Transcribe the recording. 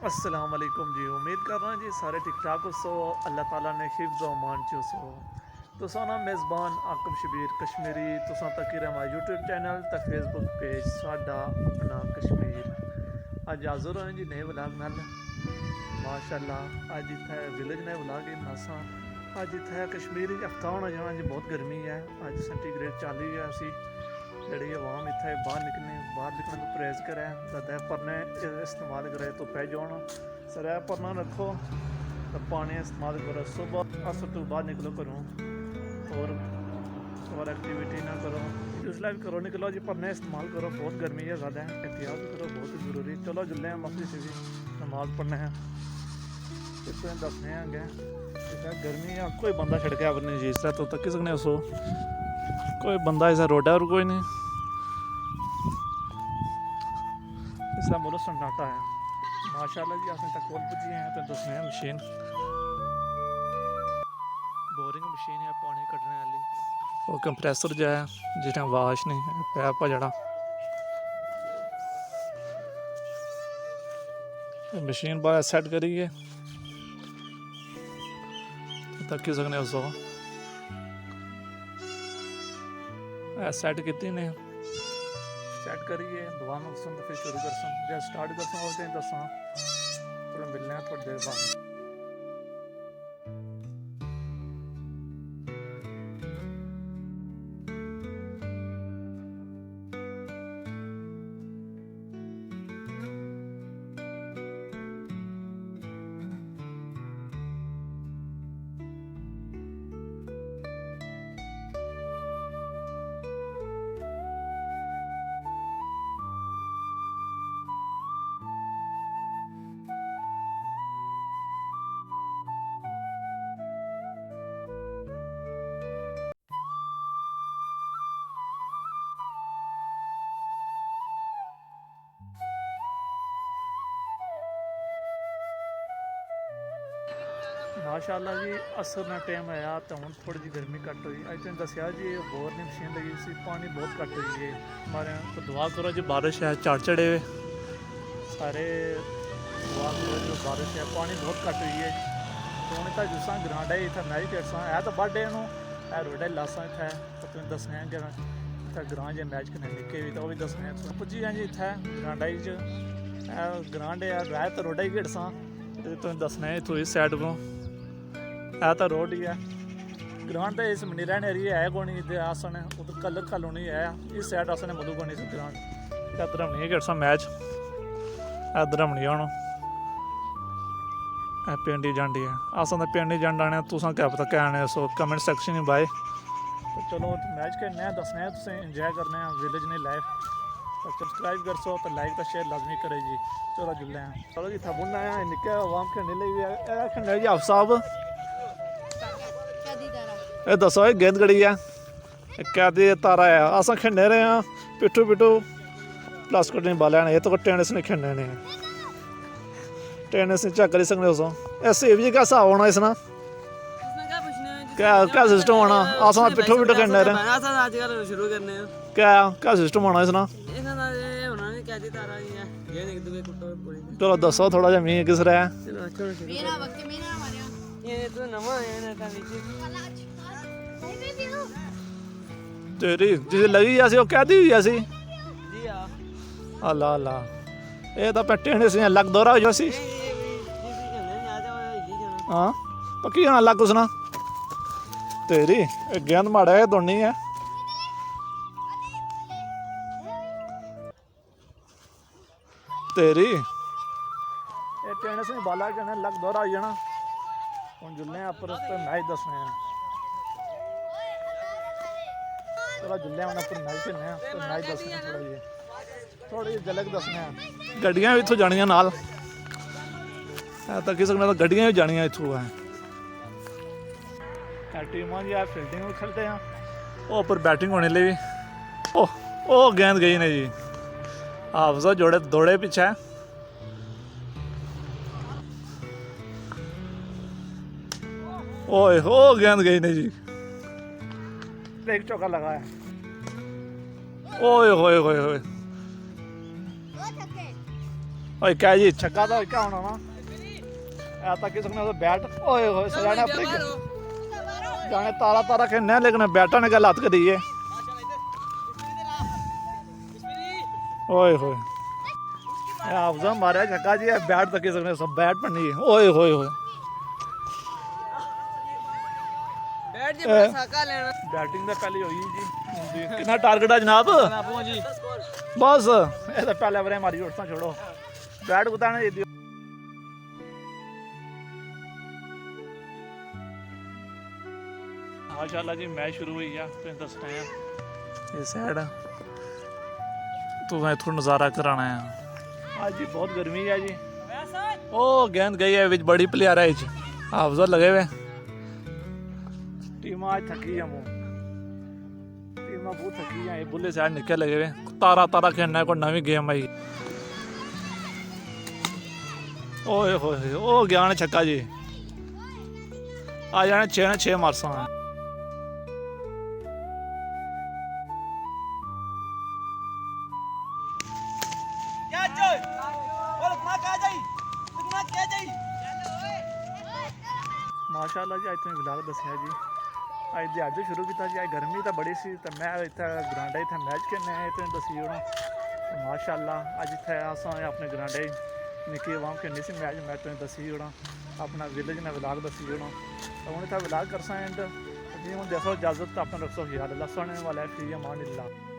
अस्सलाम वालेकुम जी। उम्मीद कर रहा जी सारे ठीक ठाक हो अल्लाह ताला ने हिफ्ज़ अमान च सो तुसा ना मेज़बान आकम शबीर कश्मीरी तुसा तक हमारा यूट्यूब चैनल तो फेसबुक पेज साडा अपना कश्मीर अज हाज़र होए जी नए व्लॉग नाल माशाअल्लाह। अज इत्थे विलेज ने व्लॉग नासा अज इत्थे कश्मीर हफ्ता होना जाना जी। बहुत गर्मी है अज सेंटीग्रेड 40 है असी जी आवाम इतने बाहर निकलने को परहेज करें ज़्यादा परने इस्तेमाल करें तो पै जाओ सर परना रखो तो पानी इस्तेमाल करो। सुबह असर तो बाहर निकलो घरों और एक्टिविटी ना करो जिसलै भी करो निकलो जी परने इस्तेमाल करो। बहुत गर्मी है ज़्यादा एहतियात भी करो बहुत ज़रूरी। चलो जुल्ले हैं मस्जिद से भी नमाज पढ़ने हैं इतने दसने हैं अगे गर्मी है कोई बंदा छिड़के अपनी चीज़ से तो तक सकने सो कोई बंदा ऐसा रोड है और कोई नहीं इसका बोलो सन्नाटा है माशाल्लाह जी। असें तक कोल पुज्जी हैं तो दसने मशीन बोरिंग मशीन है पानी कड्ढने वाली वो कंप्रेसर जो है जिसने वाश नहीं है पैप है जड़ा मशीन बाहर सेट करिए तक सकने उस सेट की ने सेट करिए दुआ मंगसन तो फिर शुरू करसन जब स्टार्ट करसन उस दिन दसा थोड़ा मिलने हैं थोड़ी देर बाद। माशाअल्लाह जी असर ना टाइम आया तो हूँ थोड़ी जी गर्मी घट हुई अज तुम दसिया जी बोर ने मशीन लगी सी पानी बहुत घट हुई है हमारे तो दुआ करो जी बारिश है चढ़ चढ़े हुए सारे दुआ करो जो बारिश है पानी बहुत घट हुई है तो हूँ तो जिसा ग्राउंड है इतना मैच खेडसा है तो बड़े है रोडे लासा इतना तो तुम दसने कि इतना ग्रां जो मैच खेलने निके भी तो भी दसने पुजी हैं जी इतना ग्रांडा ग्रांड है राय तो रोडा ही खेडसा तुम दसने इतों इस सैड को है तो रोड ही है ग्राउंड तो इस मनीरा एरिया है कौन इधर आसन उधर कलर कॉलोनी है इस साइड आसन मधुबनी से ग्राउंड इधर हमने खेडसा मैच इधर हमने हूँ पिंडी जांडी है आसन पिंडी जंड आने तुसा क्या पता क्या आने सो कमेंट सैक्शन ही बाय तो चलो मैच खेलने दसने तुम इंजॉय करने विलेज ने लाइफ तो सबसक्राइब कर सो तो लाइक तो शेयर लाजमी करे जी। चलो जुल्ले हैं चलो जी था बुनना है निके आवाम खेलने लगी खेलने जी आप साहब ये दसो गेंद गड़ी है क्या दी तारा है अस खेलने रहे हैं पिट्ठू पिट्ठू प्लस कट्टी बाल ये तो टेनिस नहीं खेलने ने टेनिस चेक कर सकते हो ऐसे भी क्या हिसाब होना इसना क्या क्या सिस्टम होना अस पिट्ठू पिट्ठू खेलने रहे क्या क्या सिस्टम होना इसना चलो दसो थोड़ा जहा मीह किस रहा है तेरी जिसे लगी जैसी वो कहती हुई जैसी अल्लाह अल्लाह ये तो टेने से लग दौरा हो जैसी हाँ पक्की होना लग उसना तेरी गेंद माड़ा है दौड़नी है तेरी ये टेने से बाला कहने लग दौरा हो जाना हम जुल्ले पर मैच दसने हैं थोड़ा जुल्ले होने पर मैच खेलने तो मैच दसने थोड़ी झलक दसने गड्डियां भी इतों जानियां नाल तो किस तो गड्डियां भी जानियां इतों टीमां जी फील्डिंग भी खेलते हैं वो पर बैटिंग होने लगी ओ गेंद गई ने जी हाफजा जोड़े दौड़े पीछे ओए हो गेंद गई ने जी एक चौका लगा है ओए होए होए होए ਓਏ ਕਹਿ ਜੀ ਛੱਕਾ ਤਾਂ ਕਿਆ ਹੋਣਾ ਨਾ ਐ ਤਾਂ ਕਿਸੇ ਨੇ बैट ओए होए सजाने अपने जाने तारा तारा खेलने लेकिन बैटा ने गल हथ करी है ओए होए अफजा मारे छक्का जी बैट तक किसी ने सब बैट पड़नी है ओए होए होए बैटिंग तो पहले हुई जी कितना टारगेट है जनाब बस ये तो पहले बारे हमारी उठता छोड़ो बैट कुताने दे दियो माशाल्लाह जी मैच शुरू हुई है तुम दसना है ये साइड तो मैं इथों नज़ारा कराना है आज जी बहुत गर्मी है जी ओ गेंद गई है विच बड़ी प्लेयर है हाफजा लगे हुए टीम आज थकी है मुँह टीम बहुत थकी है बुले साइड निकल लगे हुए तारा तारा खेलना है कोई नवी गेम आई ओए होए ओ गया ने छक्का जी आ जाने 6 ने 6 मारसा है माशाल्लाह जी अज तुम विलाग दसिया जी अज दिहाड़ शुरू किया जी अज गर्मी तो बड़ी सी तो मैं इतना ग्राउंडा इतना मैच खेलने आए तुम दसी होना माशाल्लाह अज इतने अस अपने ग्राउंडे निक्की आवाम खेलनी सी मैच तुम दसी होना अपना विलेज ने विलाग दसी होना तो हूँ इतना विलाग करसा एंड जी हूँ दसो इजाजत अपना रखो ख्याल अल्लाह सुनने वाला है फी अमान अल्लाह।